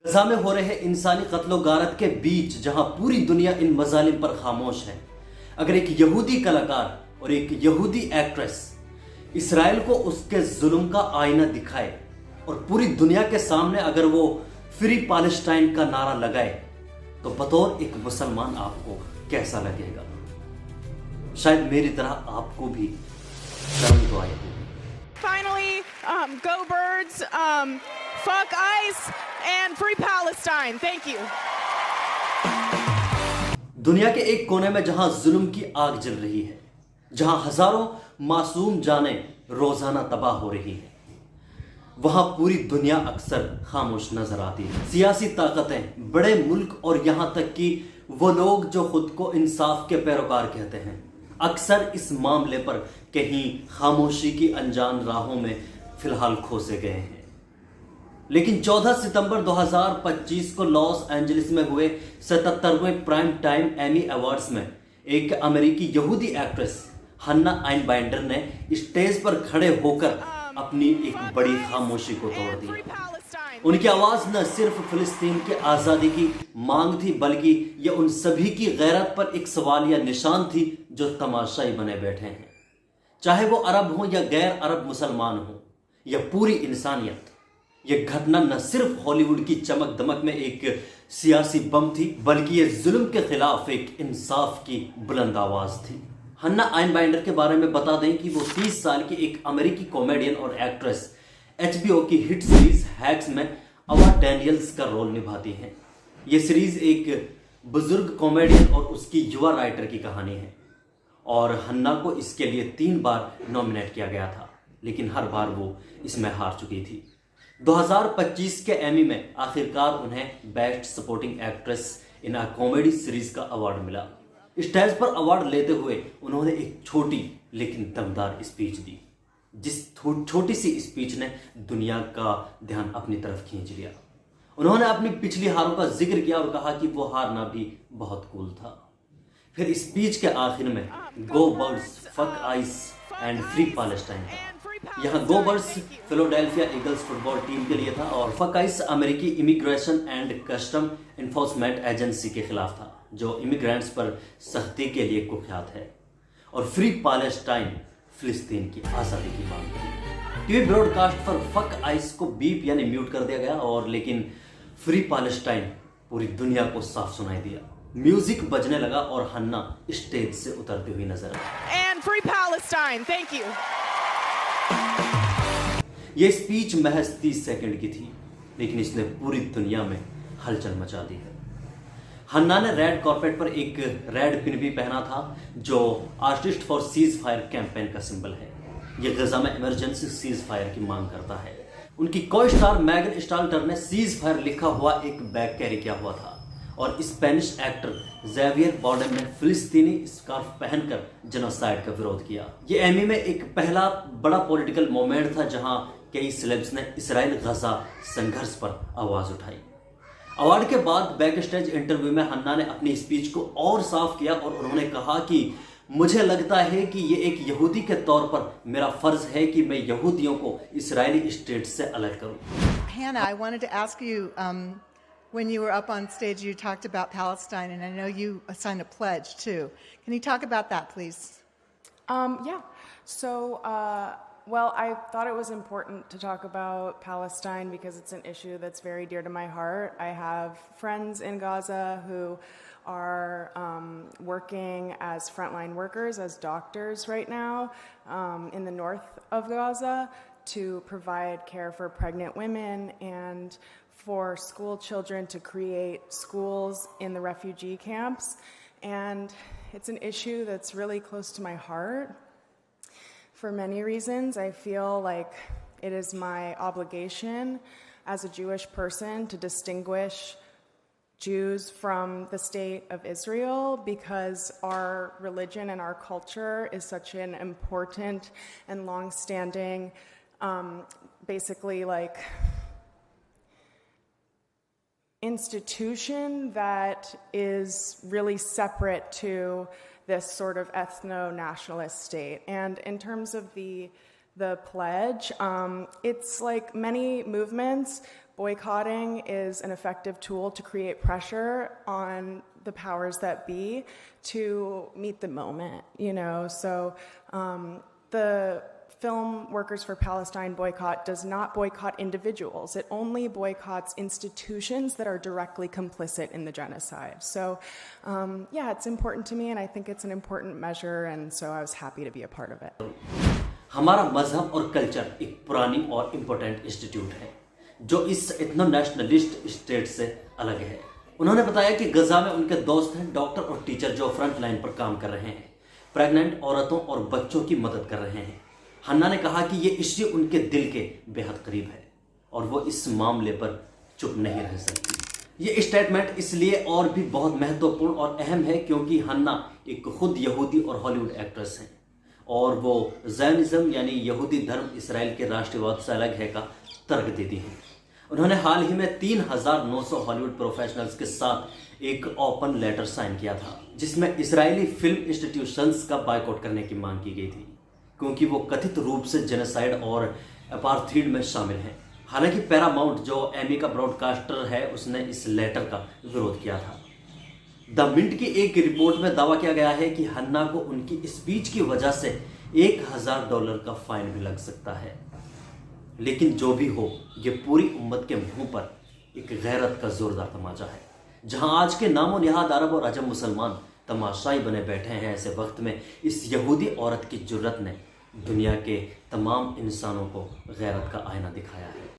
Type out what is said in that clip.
गजा में हो रहे इंसानी कत्लो गारत के बीच जहां पूरी दुनिया इन मजालिम पर खामोश है, अगर एक यहूदी कलाकार और एक यहूदी एक्ट्रेस इसराइल को उसके जुल्म का आईना दिखाए और पूरी दुनिया के सामने अगर वो फ्री पैलेस्टाइन का नारा लगाए, तो बतौर एक मुसलमान आपको कैसा लगेगा? शायद मेरी तरह आपको भी शर्म तो आई होगी। Finally, go birds, fuck ICE, and free Palestine. Thank you. दुनिया के एक कोने में जहां जुल्म की आग जल रही है, जहां हजारों मासूम जानें रोजाना तबाह हो रही है, वहां पूरी दुनिया अक्सर खामोश नजर आती है। सियासी ताकतें, बड़े मुल्क और यहां तक कि वो लोग जो खुद को इंसाफ के पैरोकार कहते हैं, अक्सर इस मामले पर कहीं खामोशी की अनजान राहों में फिलहाल खोसे गए हैं। लेकिन 14 सितंबर 2025 को लॉस एंजलिस में हुए 77वें प्राइम टाइम एमी अवार्ड्स में एक अमेरिकी यहूदी एक्ट्रेस हन्ना आइनबाइंडर ने स्टेज पर खड़े होकर अपनी एक बड़ी खामोशी को तोड़ दिया। उनकी आवाज न सिर्फ फिलिस्तीन के आजादी की मांग थी, बल्कि यह उन सभी की गैरत पर एक सवालिया निशान थी जो तमाशाई बने बैठे हैं, चाहे वो अरब हो या गैर अरब मुसलमान हो या पूरी इंसानियत। यह घटना न सिर्फ हॉलीवुड की चमक दमक में एक सियासी बम थी, बल्कि यह जुल्म के खिलाफ एक इंसाफ की बुलंद आवाज थी। हन्ना आइनबाइंडर के बारे में बता दें कि वो 30 साल की एक अमेरिकी कॉमेडियन और एक्ट्रेस HBO की हिट सीरीज हैक्स में अवा डैनियल्स का रोल निभाती हैं। ये सीरीज एक बुजुर्ग कॉमेडियन और उसकी युवा राइटर की कहानी है और हन्ना को इसके लिए 3 बार नॉमिनेट किया गया था, लेकिन हर बार वो इसमें हार चुकी थी। 2025 के एमी में आखिरकार उन्हें best supporting actress in a comedy series का अवार्ड मिला। स्टेज पर अवार्ड लेते हुए उन्होंने एक छोटी लेकिन दमदार स्पीच दी, जिस छोटी सी स्पीच ने दुनिया का ध्यान अपनी तरफ खींच लिया। उन्होंने अपनी पिछली हारों का जिक्र किया और कहा कि वो हारना भी बहुत कूल था। फिर स्पीच के आखिर में go birds, fuck ICE and free Palestine था। यहाँ go birds Philadelphia Eagles football team के लिए था और फक आइस अमेरिकी immigration and custom enforcement agency के खिलाफ था, जो इमिग्रेंट्स पर सख्ती के लिए कुख्यात है, और फ्री पैलेस्टाइन फिलिस्तीन की आजादी की मांग थी। टीवी ब्रॉडकास्ट पर फक आइस को बीप यानी म्यूट कर दिया गया और लेकिन फ्री पैलेस्टाइन पूरी दुनिया को साफ सुनाई दिया। म्यूजिक बजने लगा और हन्ना स्टेज से उतरती हुई नजर आई। And free Palestine. Thank you. यह स्पीच महज 30 सेकंड की थी, लेकिन इसने पूरी दुनिया में हलचल मचा दी है। हन्ना ने रेड कॉर्पेट पर एक रेड पिन भी पहना था, जो artist for cease fire campaign का सिंबल है। यह गजा में इमरजेंसी सीज फायर की मांग करता है। उनकी को स्टार मैगन स्टाल्टर ने सीज फायर लिखा हुआ एक बैग कैरी किया हुआ था और स्पेनिश एक्टर जेवियर बार्डेम ने फिलिस्तीनी स्कार्फ पहनकर जेनोसाइड का विरोध किया। यह एमी में एक पहला बड़ा पॉलिटिकल मोमेंट था जहां कई सेलेब्स ने इसराइल गजा संघर्ष पर आवाज उठाई। अवार्ड के बाद बैक स्टेज इंटरव्यू में हन्ना ने अपनी स्पीच को और साफ किया और उन्होंने कहा कि मुझे लगता है कि ये एक यहूदी के तौर पर मेरा फर्ज है कि मैं यहूदियों को इस्राएली स्टेट से अलग करूं। Hannah, I wanted to ask you, when you were up on stage, you talked about Palestine, and I know you signed a pledge too. Can you talk about that, please? Yeah. So, well, I thought it was important to talk about Palestine because it's an issue that's very dear to my heart. I have friends in Gaza who are working as frontline workers, as doctors right now, in the north of Gaza to provide care for pregnant women and for school children to create schools in the refugee camps. And it's an issue that's really close to my heart. For many reasons, I feel like it is my obligation as a Jewish person to distinguish Jews from the state of Israel because our religion and our culture is such an important and long-standing, basically like institution that is really separate to this sort of ethno-nationalist state. And in terms of the pledge, it's like many movements, boycotting is an effective tool to create pressure on the powers that be to meet the moment, you know. So the Film Workers for Palestine boycott does not boycott individuals. It only boycotts institutions that are directly complicit in the genocide. So, yeah, it's important to me, and I think it's an important measure, and so I was happy to be a part of it. हमारा मजहब और culture एक पुरानी और important institute है जो इस ethno nationalist state से अलग है। उन्होंने बताया कि गजा में उनके दोस्त हैं, डॉक्टर और टीचर जो फ्रंट लाइन पर काम कर रहे हैं, प्रेग्नेंट औरतों और बच्चों की मदद कर रहे हैं। हन्ना ने कहा कि ये इश्यू उनके दिल के बेहद करीब है और वो इस मामले पर चुप नहीं रह सकती। ये स्टेटमेंट इसलिए और भी बहुत महत्वपूर्ण और अहम है क्योंकि हन्ना एक खुद यहूदी और हॉलीवुड एक्ट्रेस हैं और वो ज़ायनिज़्म यानी यहूदी धर्म इसराइल के राष्ट्रवाद से अलग है का तर्क देती हैं। उन्होंने हाल ही में 3,900 हॉलीवुड प्रोफेशनल्स के साथ एक ओपन लेटर साइन किया था जिसमें इसराइली फिल्म इंस्टीट्यूशंस का बायकॉट करने की मांग की गई थी क्योंकि वो कथित रूप से जेनोसाइड और अपार्थीड में शामिल हैं। हालांकि पैरामाउंट जो एमी का ब्रॉडकास्टर है उसने इस लेटर का विरोध किया था। द मिंट की एक रिपोर्ट में दावा किया गया है कि हन्ना को उनकी स्पीच की वजह से $1,000 का फाइन भी लग सकता है। लेकिन जो भी हो, ये पूरी उम्मत के मुंह पर एक गैरत का जोरदार तमाचा है। जहां आज के नामो निहाद अरब और अजम मुसलमान तमाशाई बने बैठे हैं, ऐसे वक्त में इस यहूदी औरत की जुर्रत ने दुनिया के तमाम इंसानों को गैरत का आईना दिखाया है।